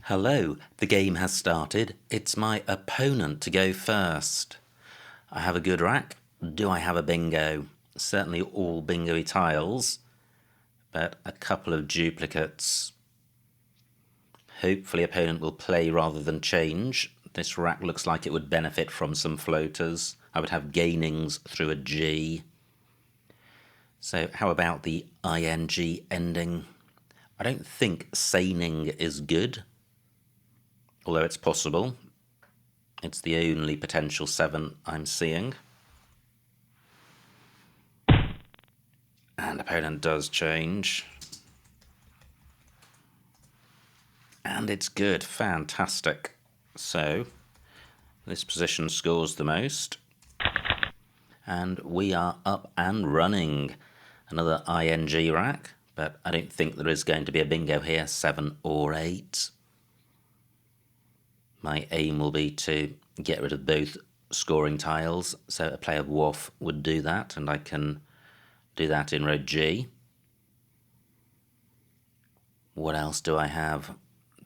Hello, the game has started. It's my opponent to go first. I have a good rack. Do I have a bingo? Certainly all bingo-y tiles, but a couple of duplicates. Hopefully opponent will play rather than change. This rack looks like it would benefit from some floaters. I would have gainings through a G. So how about the ing ending? I don't think seining is good, although it's possible. It's the only potential 7 I'm seeing. And opponent does change. And it's good, fantastic. So, this position scores the most. And we are up and running. Another ing rack, but I don't think there is going to be a bingo here, 7 or 8. My aim will be to get rid of both scoring tiles, so a play of WOF would do that, and I can do that in row G. What else do I have?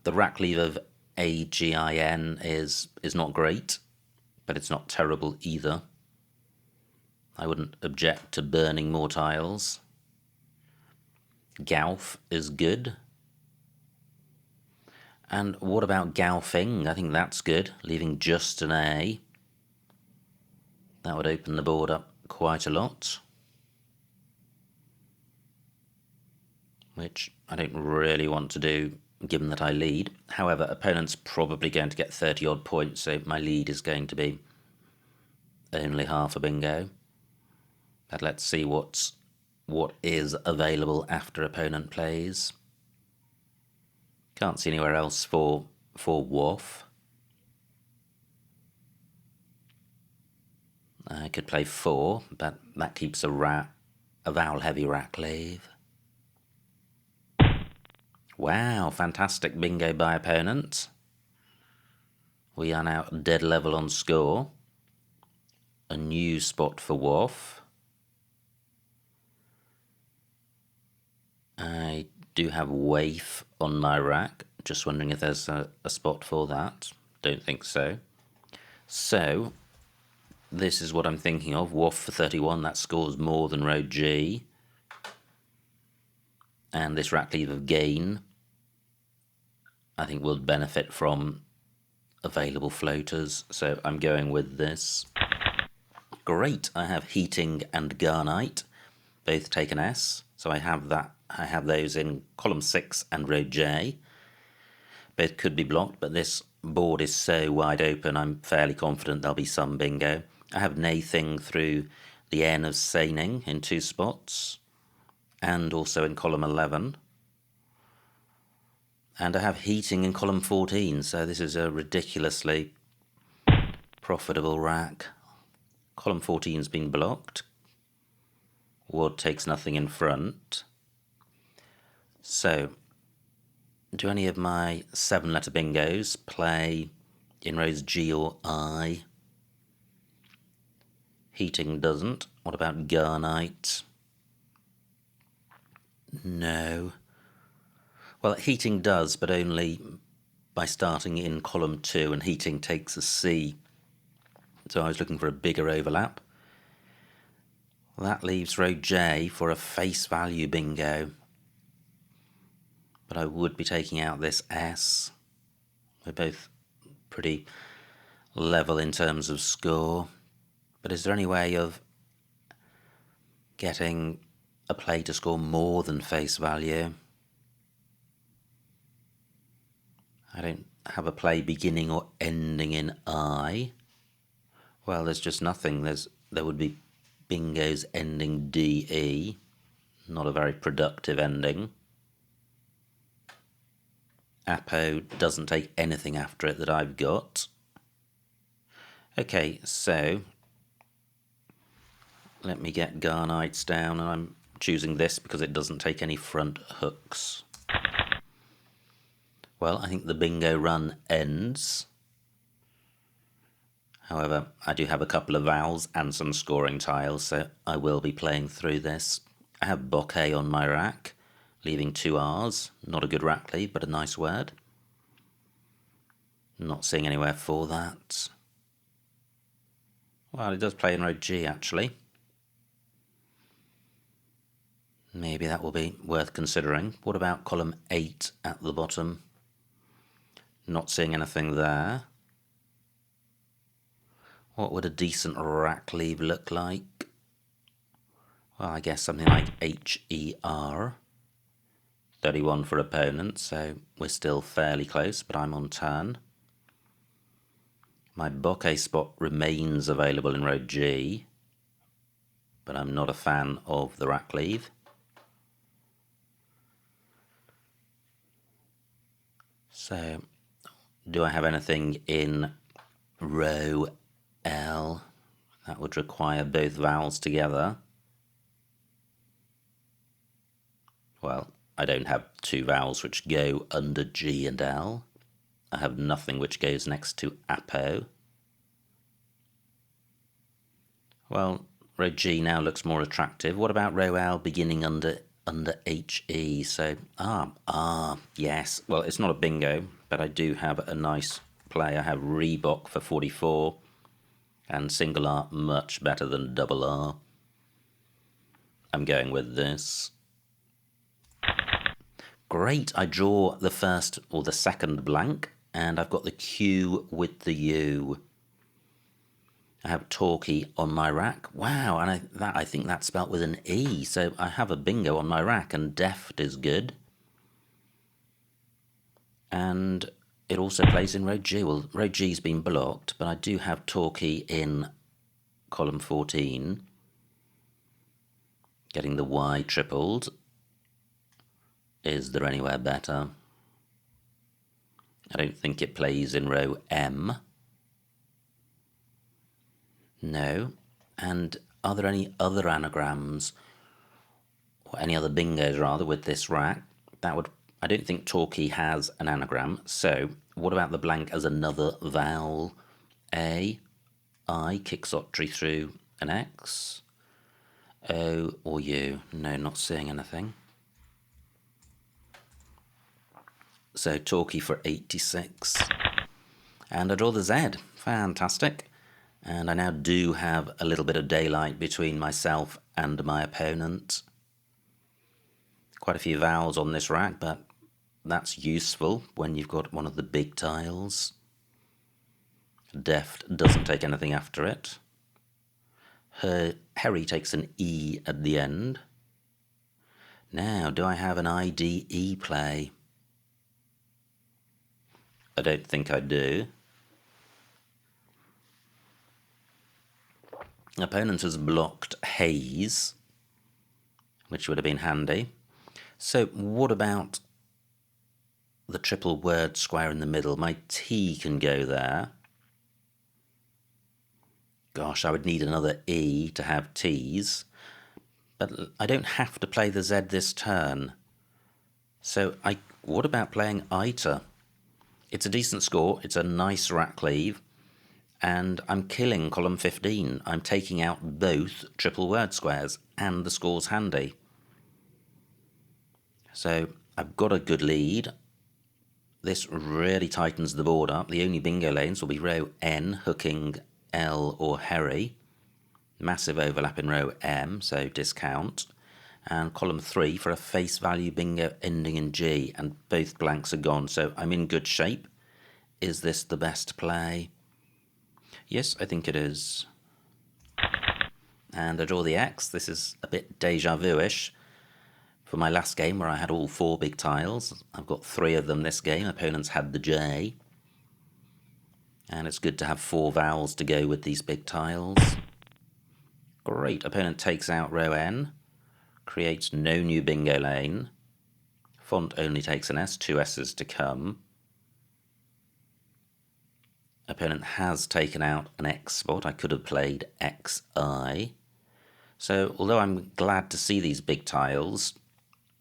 The rack leave of AGIN is not great, but it's not terrible either. I wouldn't object to burning more tiles. Gauf is good. And what about Gaufing? I think that's good, leaving just an A. That would open the board up quite a lot, which I don't really want to do given that I lead. However, opponent's probably going to get 30 odd points, so my lead is going to be only half a bingo. But let's see what is available after opponent plays. Can't see anywhere else for WOF. I could play 4, but that keeps a vowel-heavy rack leave. Wow, fantastic bingo by opponent. We are now dead level on score. A new spot for WOF. I do have waif on my rack. Just wondering if there's a spot for that. Don't think so. So, this is what I'm thinking of. WOF for 31, that scores more than row G. And this rack leave of gain, I think, will benefit from available floaters. So I'm going with this. Great, I have heating and garnite. Both take an S. So I have those in column 6 and row J. Both could be blocked, but this board is so wide open, I'm fairly confident there'll be some bingo. I have nathing through the N of seining in 2 spots, and also in column 11. And I have heating in column 14, so this is a ridiculously profitable rack. Column 14's been blocked. Ward takes nothing in front. So, do any of my 7-letter bingos play in rows G or I? Heating doesn't. What about garnite? No. Well, heating does, but only by starting in column 2, and heating takes a C. So I was looking for a bigger overlap. That leaves row J for a face value bingo. But I would be taking out this S. We're both pretty level in terms of score. But is there any way of getting a play to score more than face value? I don't have a play beginning or ending in I. Well, there's just nothing. There would be bingos ending DE. Not a very productive ending. Apo doesn't take anything after it that I've got. Okay, so let me get garnites down, and I'm choosing this because it doesn't take any front hooks. Well, I think the bingo run ends. However, I do have a couple of vowels and some scoring tiles, so I will be playing through this. I have bokeh on my rack, leaving 2 R's. Not a good rack leave, but a nice word. Not seeing anywhere for that. Well, it does play in row G, actually. Maybe that will be worth considering. What about column 8 at the bottom? Not seeing anything there. What would a decent rack leave look like? Well, I guess something like HER. 31 for opponent, so we're still fairly close, but I'm on turn. My bokeh spot remains available in row G, but I'm not a fan of the rack leave. So, do I have anything in row L? That would require both vowels together. Well, I don't have two vowels which go under G and L. I have nothing which goes next to apo. Well, row G now looks more attractive. What about row L beginning under HE? So, yes. Well, it's not a bingo, but I do have a nice play. I have Reebok for 44, and single R much better than double R. I'm going with this. Great, I draw the first or the second blank, and I've got the Q with the U. I have Torquay on my rack. Wow, and I think that's spelt with an E, so I have a bingo on my rack, and deft is good. And it also plays in row G. Well, row G's been blocked, but I do have Torquay in column 14. Getting the Y tripled. Is there anywhere better? I don't think it plays in row M. No. And are there any other anagrams, or any other bingos rather, with this rack? I don't think Torquay has an anagram, so what about the blank as another vowel? A, I, Quixotry through an X. O or U? No, not seeing anything. So Torquay for 86. And I draw the Z. Fantastic. And I now do have a little bit of daylight between myself and my opponent. Quite a few vowels on this rack, but that's useful when you've got one of the big tiles. Deft doesn't take anything after it. Harry takes an E at the end. Now, do I have an IDE play? I don't think I do. Opponent has blocked Hayes, which would have been handy. So what about the triple word square in the middle? My T can go there. Gosh, I would need another E to have T's. But I don't have to play the Z this turn. So what about playing ITA? It's a decent score. It's a nice rack leave. And I'm killing column 15. I'm taking out both triple word squares, and the score's handy. So I've got a good lead. This really tightens the board up. The only bingo lanes will be row N, hooking L or Harry. Massive overlap in row M, so discount. And column 3 for a face value bingo ending in G, and both blanks are gone, so I'm in good shape. Is this the best play? Yes, I think it is. And I draw the X. This is a bit deja vu-ish. For my last game where I had all 4 big tiles, I've got 3 of them this game. Opponents had the J. And it's good to have 4 vowels to go with these big tiles. Great. Opponent takes out row N. Creates no new bingo lane. Font only takes an S, 2 S's to come. Opponent has taken out an X spot. I could have played XI. So, although I'm glad to see these big tiles,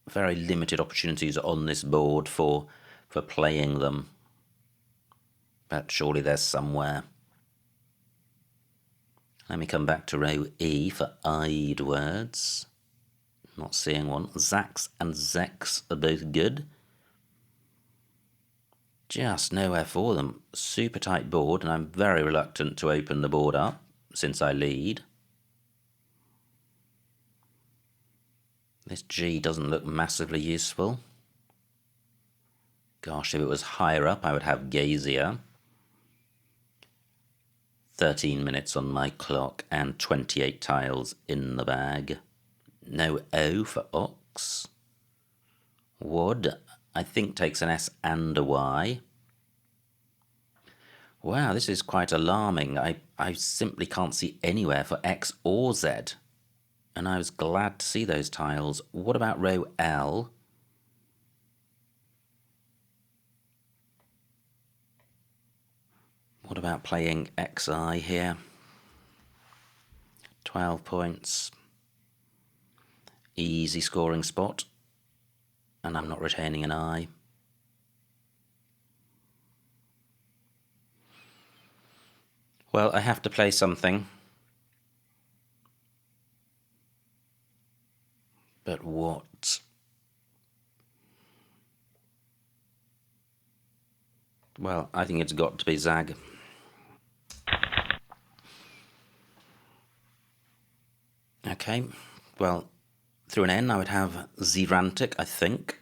very limited opportunities on this board for playing them. But surely there's somewhere. Let me come back to row E for I'd words. Not seeing one. Zax and Zex are both good. Just nowhere for them. Super tight board, and I'm very reluctant to open the board up since I lead. This G doesn't look massively useful. Gosh, if it was higher up, I would have gazier. 13 minutes on my clock and 28 tiles in the bag. No O for ox. Wood, I think, takes an S and a Y. Wow, this is quite alarming. I simply can't see anywhere for X or Z. And I was glad to see those tiles. What about row L? What about playing XI here? 12 points. Easy scoring spot. And I'm not retaining an I. Well, I have to play something. But what? Well, I think it's got to be Zag. Okay, well, through an N I would have Zerantic, I think.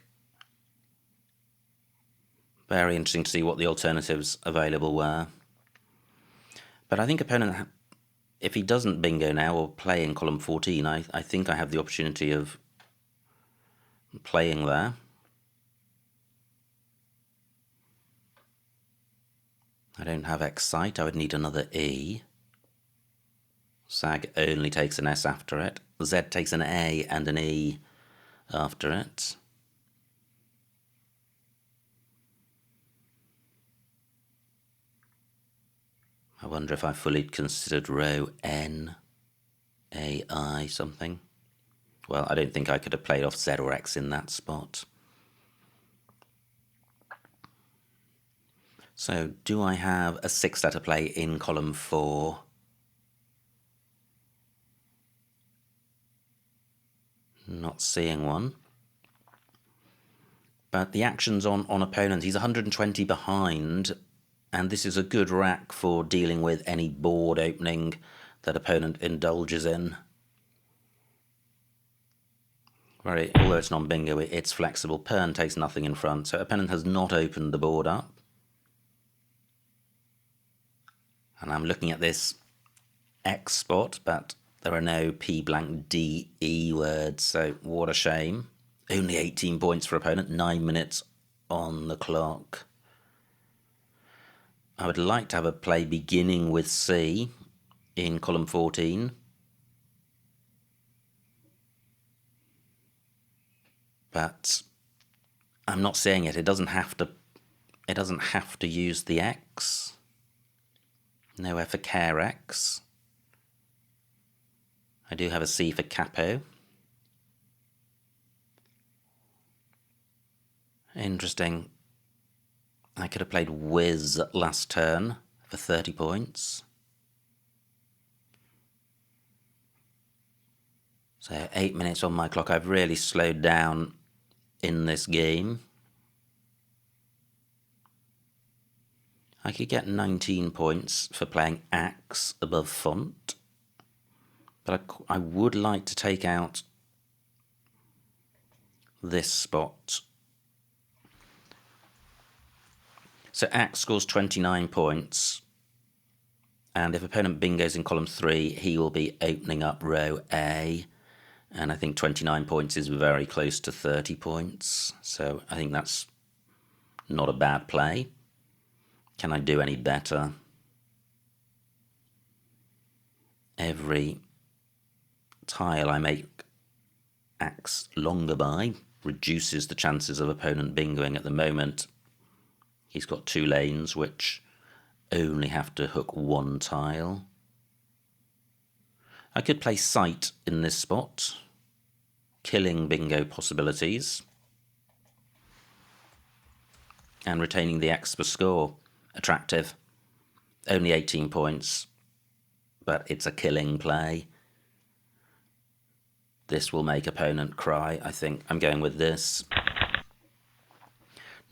Very interesting to see what the alternatives available were. But I think opponent, if he doesn't bingo now or play in column 14, I think I have the opportunity of playing there. I don't have Excite, I would need another E. Zag only takes an S after it. Z takes an A and an E after it. I wonder if I fully considered row N, A, I something. Well, I don't think I could have played off Z or X in that spot. So, do I have a 6-letter play in column 4? Not seeing one. But the action's on opponent. He's 120 behind, and this is a good rack for dealing with any board opening that opponent indulges in. Although it's non-bingo, it's flexible. Pern takes nothing in front, so opponent has not opened the board up. And I'm looking at this X spot, but there are no P blank D E words, so what a shame. Only 18 points for opponent, 9 minutes on the clock. I would like to have a play beginning with C in column 14. But I'm not seeing it. It doesn't have to use the X. Nowhere for care X. I do have a C for capo. Interesting. I could have played Whiz last turn for 30 points. So 8 minutes on my clock. I've really slowed down in this game. I could get 19 points for playing Axe above font. But I would like to take out this spot. So Axe scores 29 points. And if opponent bingos in column 3, he will be opening up row A. And I think 29 points is very close to 30 points. So I think that's not a bad play. Can I do any better? Every tile I make Axe longer by reduces the chances of opponent bingoing. At the moment, he's got 2 lanes which only have to hook 1 tile. I could play Sight in this spot, killing bingo possibilities and retaining the X per score. Attractive. Only 18 points, but it's a killing play. This will make opponent cry, I think. I'm going with this.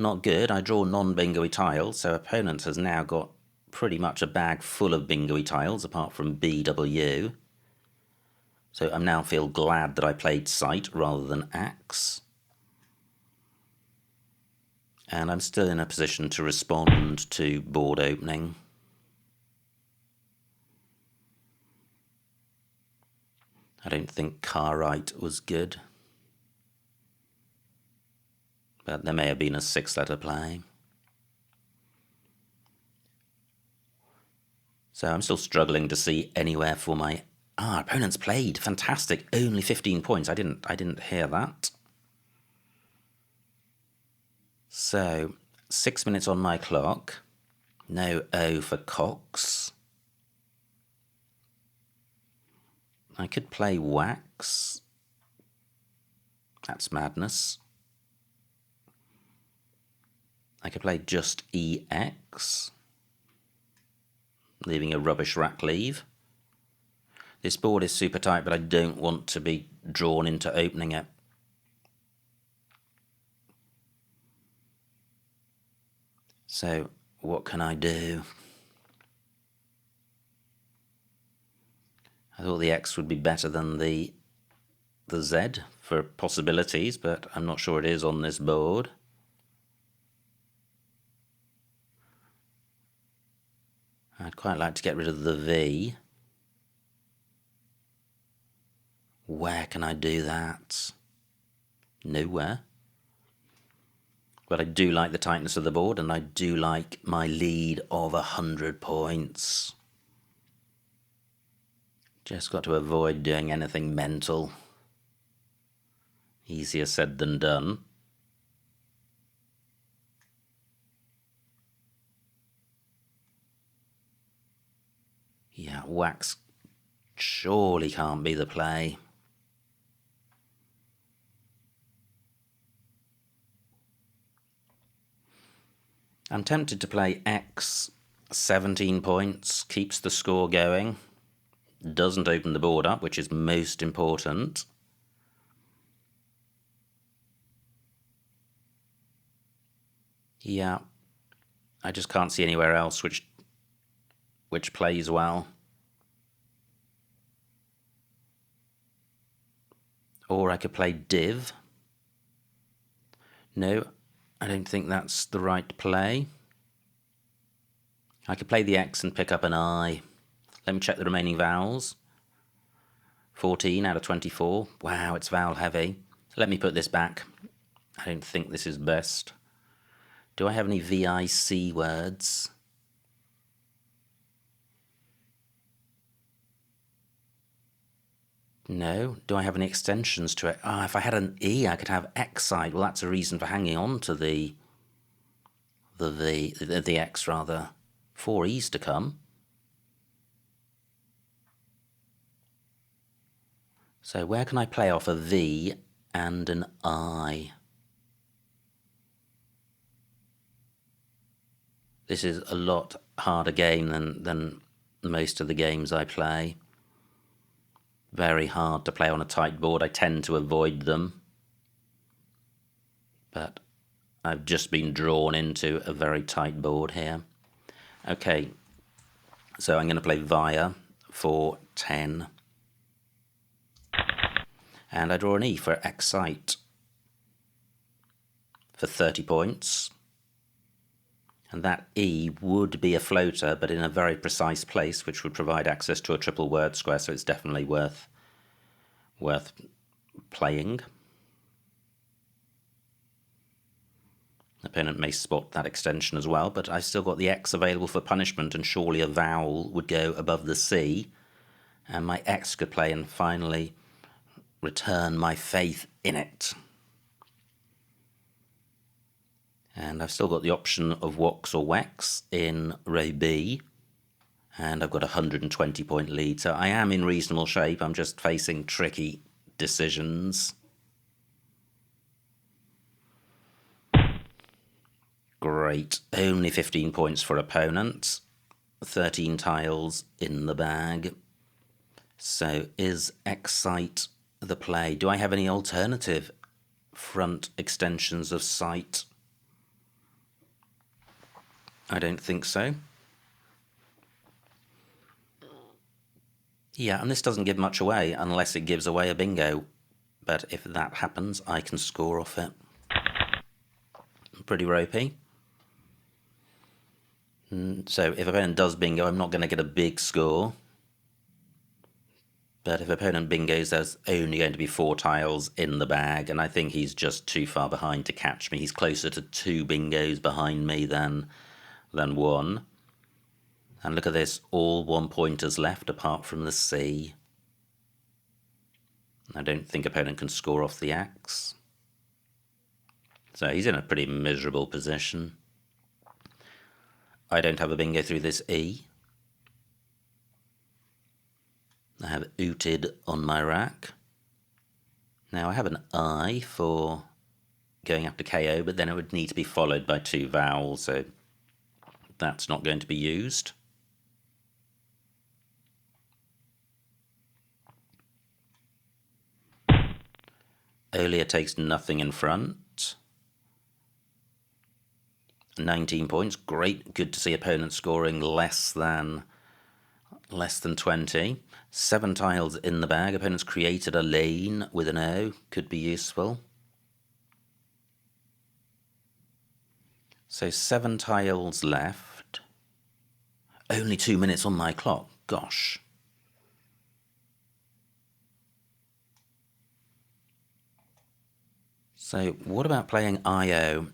not good. I draw non-bingo-y tiles, so opponent has now got pretty much a bag full of bingo-y tiles, apart from BW. So I now feel glad that I played sight rather than axe. And I'm still in a position to respond to board opening. I don't think Cartwright was good, but there may have been a 6-letter play. So I'm still struggling to see anywhere for my... opponent's played. Fantastic. Only 15 points. I didn't hear that. So, 6 minutes on my clock. No O for Cox. I could play Wax. That's madness. I could play just EX, leaving a rubbish rack leave. This board is super tight, but I don't want to be drawn into opening it. So, what can I do? I thought the X would be better than the Z for possibilities, but I'm not sure it is on this board. I'd quite like to get rid of the V. Where can I do that? Nowhere. But I do like the tightness of the board, and I do like my lead of 100 points. Just got to avoid doing anything mental. Easier said than done. Yeah, Wax surely can't be the play. I'm tempted to play X, 17 points, keeps the score going, doesn't open the board up, which is most important. Yeah, I just can't see anywhere else which plays well. Or I could play Div. No, I don't think that's the right play. I could play the X and pick up an I. Let me check the remaining vowels. 14 out of 24. Wow, it's vowel heavy. Let me put this back. I don't think this is best. Do I have any VIC words? No. Do I have any extensions to it? If I had an E, I could have X-side. Well, that's a reason for hanging on to the X, rather. 4 E's to come. So where can I play off a V and an I? This is a lot harder game than most of the games I play. Very hard to play on a tight board. I tend to avoid them. But I've just been drawn into a very tight board here. Okay, so I'm going to play Via for 10. And I draw an E for Excite for 30 points. And that E would be a floater, but in a very precise place, which would provide access to a triple word square, so it's definitely worth playing. The opponent may spot that extension as well, but I've still got the X available for punishment, and surely a vowel would go above the C, and my X could play and finally return my faith in it. And I've still got the option of Wox or Wex in row B, and I've got a 120 point lead, so I am in reasonable shape. I'm just facing tricky decisions. Great, only 15 points for opponent, 13 tiles in the bag. So is Excite the play? Do I have any alternative front extensions of sight? I don't think so. Yeah, and this doesn't give much away unless it gives away a bingo. But if that happens, I can score off it. Pretty ropey. So if opponent does bingo, I'm not going to get a big score. But if opponent bingos, there's only going to be 4 tiles in the bag, and I think he's just too far behind to catch me. He's closer to 2 bingos behind me than 1. And look at this, all 1-pointers left apart from the C. I don't think opponent can score off the axe. So he's in a pretty miserable position. I don't have a bingo through this E. I have ooted on my rack. Now I have an I for going after KO, but then it would need to be followed by 2 vowels, so that's not going to be used. Olia takes nothing in front. 19 points, great, good to see opponents scoring less than 20. 7 tiles in the bag, opponents created a lane with an O, could be useful. So 7 tiles left. Only 2 minutes on my clock, gosh. So what about playing IO?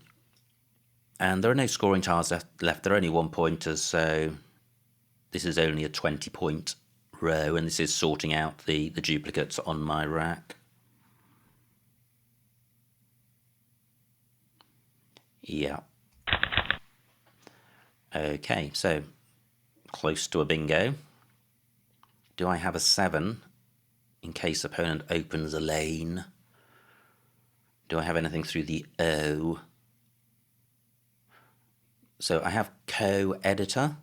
And there are no scoring tiles left, there are only 1-pointers, so this is only a 20-point row, and this is sorting out the duplicates on my rack. Yeah. Okay, so close to a bingo. Do I have a 7 in case opponent opens a lane? Do I have anything through the O? So I have co-editor.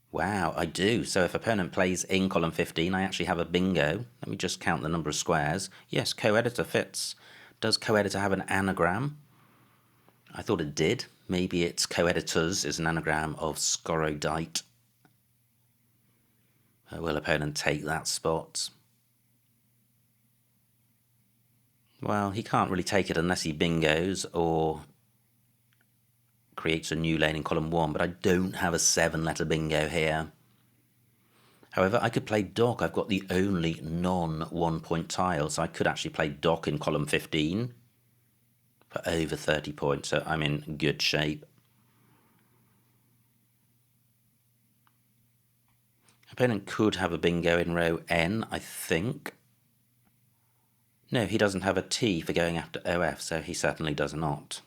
Wow, I do. So if opponent plays in column 15, I actually have a bingo. Let me just count the number of squares. Yes, co-editor fits. Does co-editor have an anagram? I thought it did. Maybe it's co-editors is an anagram of scorodite. Will opponent take that spot? Well, he can't really take it unless he bingos or creates a new lane in column 1, but I don't have a 7-letter bingo here. However, I could play Doc. I've got the only non-1-point tile, so I could actually play Doc in column 15 for over 30 points, so I'm in good shape. Opponent could have a bingo in row N, I think. No, he doesn't have a T for going after OF, so he certainly does not.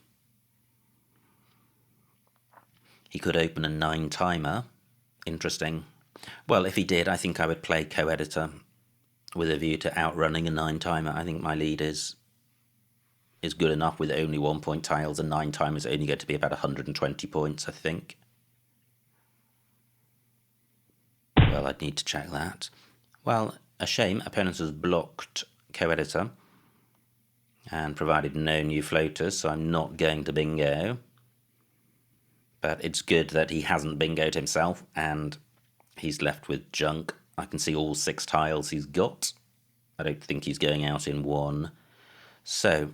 He could open a 9 timer. Interesting. Well, if he did, I think I would play co-editor with a view to outrunning a 9 timer. I think my lead is good enough with only 1-point tiles. A 9 timer is only going to be about 120 points, I think. Well, I'd need to check that. Well, a shame. Opponent has blocked co-editor and provided no new floaters, so I'm not going to bingo. But it's good that he hasn't bingoed himself and he's left with junk. I can see all 6 tiles he's got. I don't think he's going out in 1. So,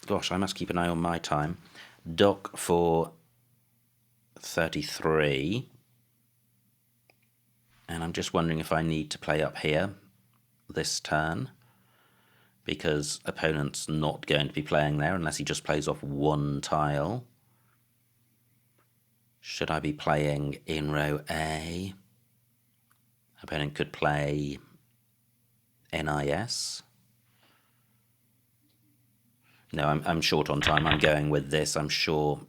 gosh, I must keep an eye on my time. Doc for 33. And I'm just wondering if I need to play up here this turn, because opponent's not going to be playing there unless he just plays off 1 tile. Should I be playing in row A? Opponent could play NIS. No, I'm short on time. I'm going with this. I'm sure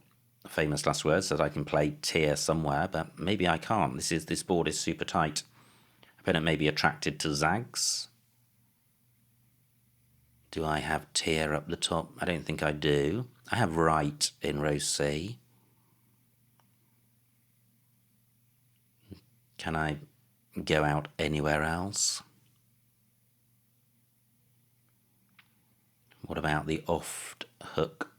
famous last words that I can play tier somewhere, but maybe I can't. This board is super tight. Opponent may be attracted to Zags. Do I have tier up the top? I don't think I do. I have right in row C. Can I go out anywhere else? What about the off hook?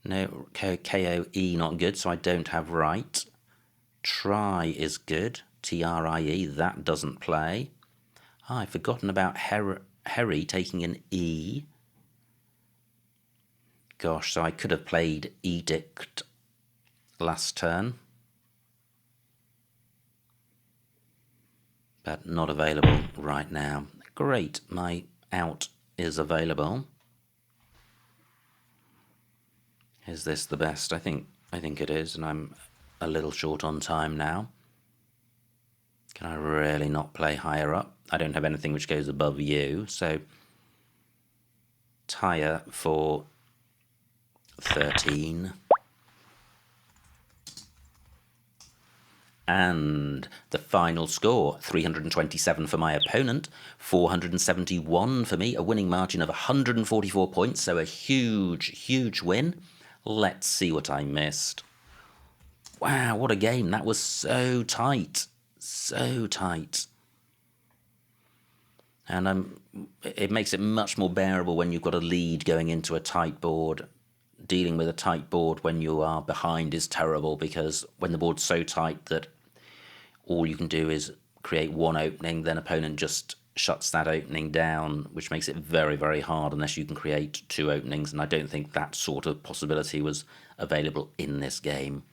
No, KOE not good, so I don't have right. Try is good. TRIE, that doesn't play. I've forgotten about Harry taking an E. Gosh, so I could have played Edict last turn. But not available right now. Great, my out is available. Is this the best? I think it is, and I'm a little short on time now. Can I really not play higher up? I don't have anything which goes above you, so tire for 13. And the final score, 327 for my opponent, 471 for me, a winning margin of 144 points, so a huge win. Let's see what I missed. Wow, what a game. That was so tight. So tight. And it makes it much more bearable when you've got a lead going into a tight board. Dealing with a tight board when you are behind is terrible, because when the board's so tight that all you can do is create one opening, then opponent just shuts that opening down, which makes it very hard unless you can create two openings, and I don't think that sort of possibility was available in this game.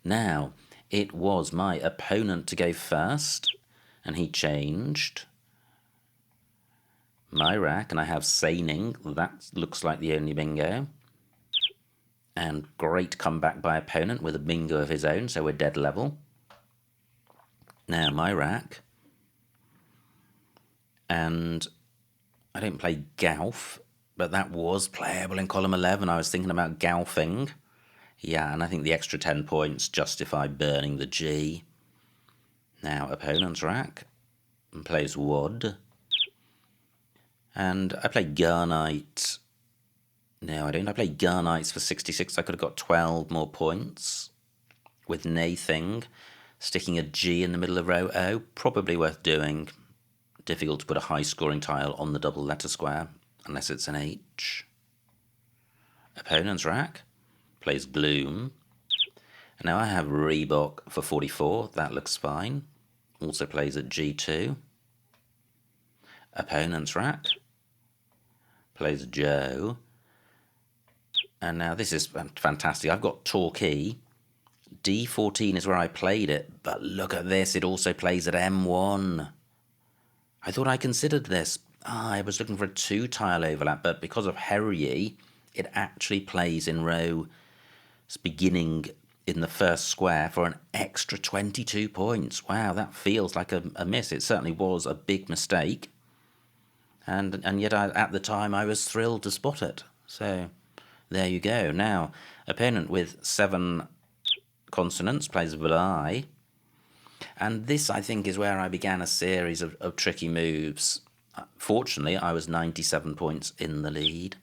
Now, it was my opponent to go first, and he changed my rack, and I have Saining. That looks like the only bingo. And great comeback by opponent with a bingo of his own, so we're dead level. Now my rack, and I don't play Golf, but that was playable in column 11. I was thinking about golfing. Yeah, and I think the extra 10 points justify burning the G. Now opponent's rack, and plays Wad. And I play Garnite. No, I don't. I play Garnites for 66. I could have got 12 more points with Nathing. Sticking a G in the middle of row O, probably worth doing. Difficult to put a high-scoring tile on the double letter square, unless it's an H. Opponent's rack plays Gloom. And now I have Reebok for 44. That looks fine. Also plays at G2. Opponent's rack plays Joe. And now this is fantastic. I've got Torquay. D14 is where I played it, but look at this, it also plays at M1. I thought I considered this. I was looking for a 2-tile overlap, but because of Harry, it actually plays in row beginning in the first square for an extra 22 points. Wow, that feels like a miss. It certainly was a big mistake. And yet at the time I was thrilled to spot it. So there you go. Now, opponent with 7 consonants plays Vlai, and this I think is where I began a series of tricky moves. Fortunately, I was 97 points in the lead,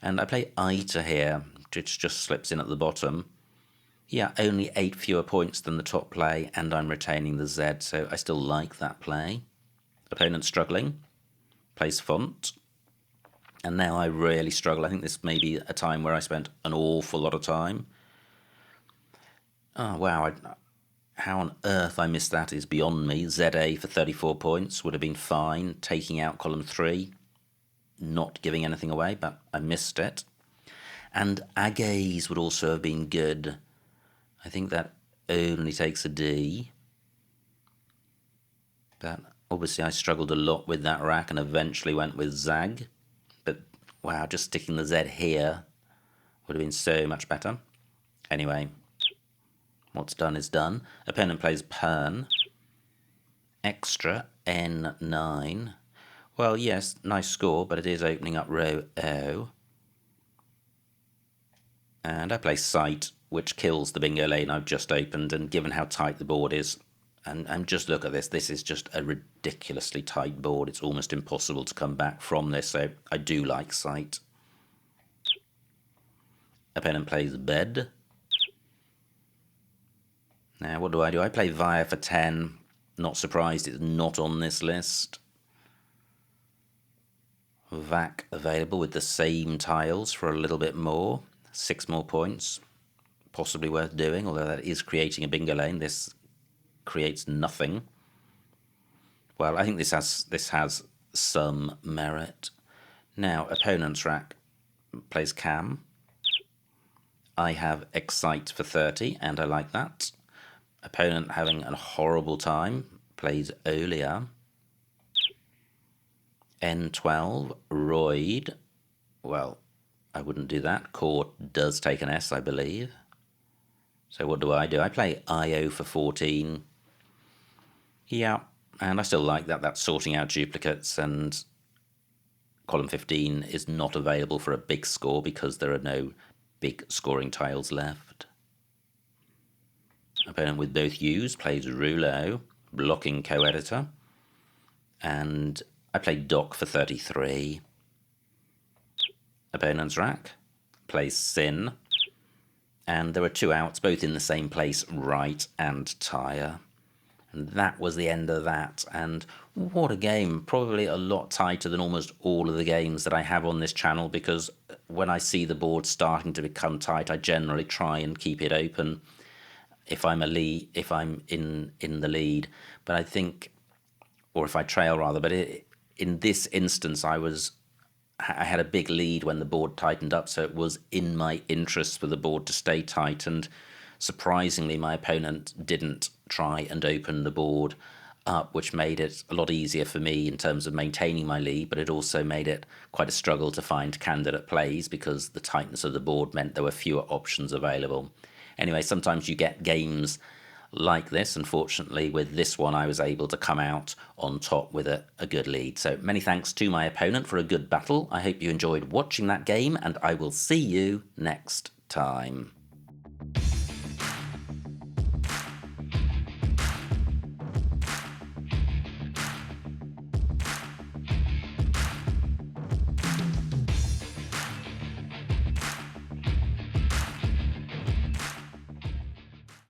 and I play Ita here, which just slips in at the bottom. Yeah, only 8 fewer points than the top play, and I'm retaining the Z, so I still like that play. Opponent struggling, plays Font, and now I really struggle. I think this may be a time where I spent an awful lot of time. Oh, wow, how on earth I missed that is beyond me. ZA for 34 points would have been fine, taking out column 3, not giving anything away, but I missed it. And Agaze would also have been good. I think that only takes a D. But obviously I struggled a lot with that rack and eventually went with Zag. But wow, just sticking the Z here would have been so much better. Anyway, what's done is done. Opponent plays Pern. Extra N9. Well, yes, nice score, but it is opening up row O. And I play Sight, which kills the bingo lane I've just opened, and given how tight the board is, and just look at this is just a ridiculously tight board. It's almost impossible to come back from this, so I do like Sight. Opponent plays Bed. Now, what do? I play Via for 10. Not surprised it's not on this list. Vac available with the same tiles for a little bit more. 6 more points, possibly worth doing, although that is creating a bingo lane. This creates nothing. Well, I think this has some merit. Now, opponent's rack plays cam. I have excite for 30, and I like that. Opponent having a horrible time plays Olia. N12, Royd. Well, I wouldn't do that. Court does take an S, I believe. So what do? I play IO for 14. Yeah, and I still like that. That's sorting out duplicates, and column 15 is not available for a big score because there are no big scoring tiles left. Opponent with both U's plays Rouleau, blocking co-editor. And I play Doc for 33. Opponent's rack plays Sin. And there were 2 outs, both in the same place, right and tire. And that was the end of that. And what a game. Probably a lot tighter than almost all of the games that I have on this channel, because when I see the board starting to become tight, I generally try and keep it open if I'm in the lead. But I think, or if I trail rather, but in this instance I had a big lead when the board tightened up, so it was in my interest for the board to stay tight, and surprisingly my opponent didn't try and open the board up, which made it a lot easier for me in terms of maintaining my lead, but it also made it quite a struggle to find candidate plays because the tightness of the board meant there were fewer options available. Anyway, sometimes you get games like this. Unfortunately, with this one, I was able to come out on top with a good lead. So many thanks to my opponent for a good battle. I hope you enjoyed watching that game, and I will see you next time.